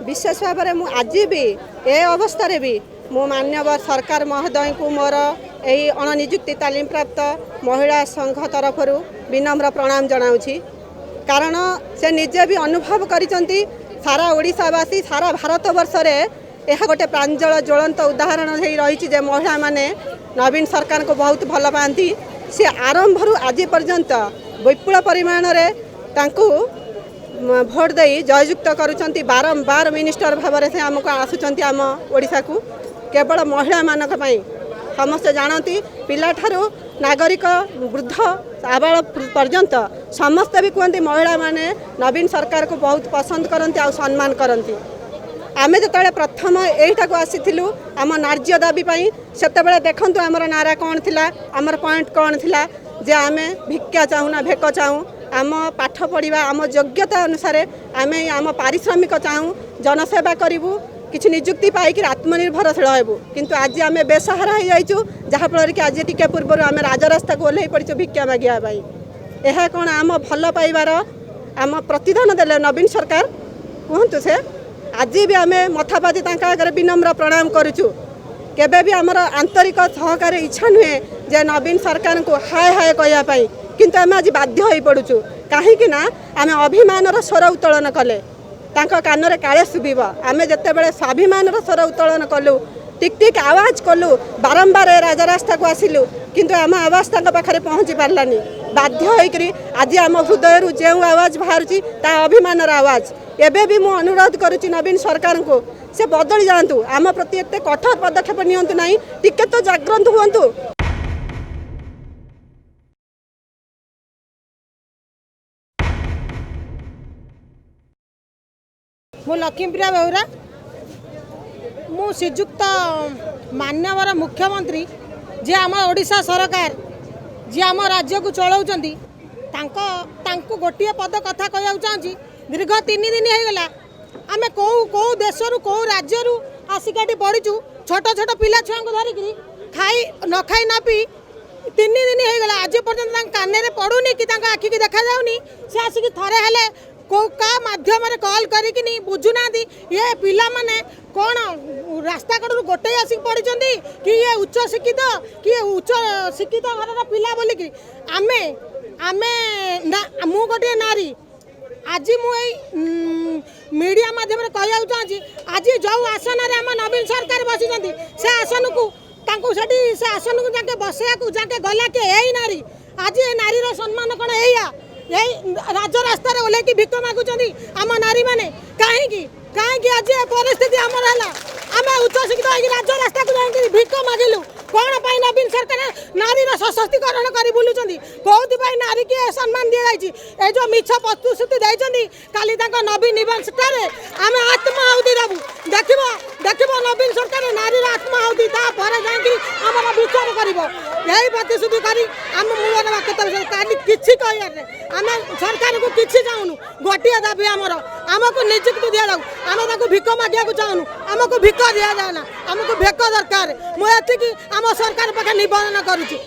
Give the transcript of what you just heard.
विशेष भाव में आज भी ए अवस्था भी मो मान्यवर सरकार महोदय को मोर यही अणनिजुक्ति तालीम प्राप्त महिला संघ तरफ विनम्र प्रणाम जनाऊँगी। कारण से निजे भी अनुभव करिसेंती सारा ओडिशावासी सारा भारत वर्ष रे यह गोटे प्रांजल ज्वलंत उदाहरण रही जे महिला माने नवीन सरकार को बहुत भल पाती। सी आरंभ आज पर्यंत विपुल परिमाण रे तांको भोट दे जययुक्त करुँच बारंबार मिनिस्टर भाव से आमको आसुँच आम ओडिशा को केवल महिला मानक पई समस्ते जानती पिला ठारू नागरिक वृद्ध आबाल पर्यंत समस्ते भी कहते महिला माने नवीन सरकार को बहुत पसंद करती आ सम्मान करती। आमे जो प्रथम यहीटा को आसीलु आम नार्य दाबी से देखूँ आमर नारा कौन थिला आमर पॉइंट कौन थिला जे आमे भिक्षा चाहूना भेक चाहूँ आम पाठ पढ़ा आम योग्यता अनुसार आमे आम पारिश्रमिक चाहूँ जनसेवा करूँ किसी निजुक्ति पाइक आत्मनिर्भरशील हेबू किंतु आज आम बेसहारा हो जाइचु जहाँफल कि आज टिके पूर्व आम राजरास्ता को ओह्ल पड़ू भिक्षा मागिया यह कौन आम भल पाइबार आम प्रतिदान देले नवीन सरकार कहतु से आज भी आम मथापाति आगे विनम्र प्रणाम करुचु। केबे भी आमर आंतरिक सहकार इच्छा नुहे जे नवीन सरकार को हाय हाय कहवाई किंतु आम आज बाध्य हो पड़ुचु कहीं आम अभिमान स्वर उत्तोलन कले तांको कान रे काले शुभ आम जिते स्वाभिमान स्वर उत्तोलन कलु टिक टिक आवाज कलु बारंबार राजरास्ता को आसिलु किंतु आम आवाज तांको पाखरे पहुँची पारलानी बाध्य होकरी आज आम हृदय जो आवाज बाहर अभिमान आवाज एबे भी मु अनुरोध करुच्ची नवीन सरकार को से बदली जातु आम प्रति एत कठोर पदक्षेप नियंतु नहीं टिके तो जागृत हुंतु। मु लक्ष्मीप्रिया बेहुरा मु श्रीजुक्त मान्यवर मुख्यमंत्री जे आम ओडिशा सरकार जी आम राज्य को चलाउछंती तांको गोटे पद कथा कहूँ चाहूँगी दीर्घ 3 दिन होगला आम कौ देशरू कौ राज्य आसिकाटी पढ़ीचु छोट छोट पिला छुआ को धरिक खाई न खाई न पी 3 दिन होगला आज पर्यटन कान में पड़ूनी कि आखि की देखा जाऊनी से आसिक थरे हेले का माध्यम कल करी बुझुना ये पिला माने कौन रास्ता कड़ू गोटे आसिक पढ़ी कि ये उच्च शिक्षित कि ये उच्च शिक्षित घर पिला बोलिकी आमे आमे मु गोटे नारी आज मुझे मीडिया माध्यम कहूँ चाहूँगी आज जो आसन आम नवीन सरकार बसी से आसन को से आसन को जाके बसया को जाके गला के यही नारी आज ये नारी सम्मान कौन यही राजरास्तार ओह्लैकी भिक मागुंट आम नारी मैंने कहीं आज परिस्थिति आमर है आम उच्च शिक्षित हो राजरास्ता को जाकर भिक मागिलु कौन पाई नवीन सरकार नारी सशक्तिकरण कर बुलूं कौन नारी की सम्मान दी जाए जो मिछ प्रतिश्रुति देती काली नवीन निवासटार आम आत्माहुति देवु देख नवीन सरकार नारी आत्माहुति जाम विचार कर यही प्रतिश्रुति कर मूल किसी कह आम सरकार को किसी चाहूँ गोटे दाबी आमको निजुक्ति दि जाऊ आम भिक मागे चाहूँ आमको भिक दि जाना आमको भेक दरकार मुझे आम सरकार पाखे निवेदन करुच्ची।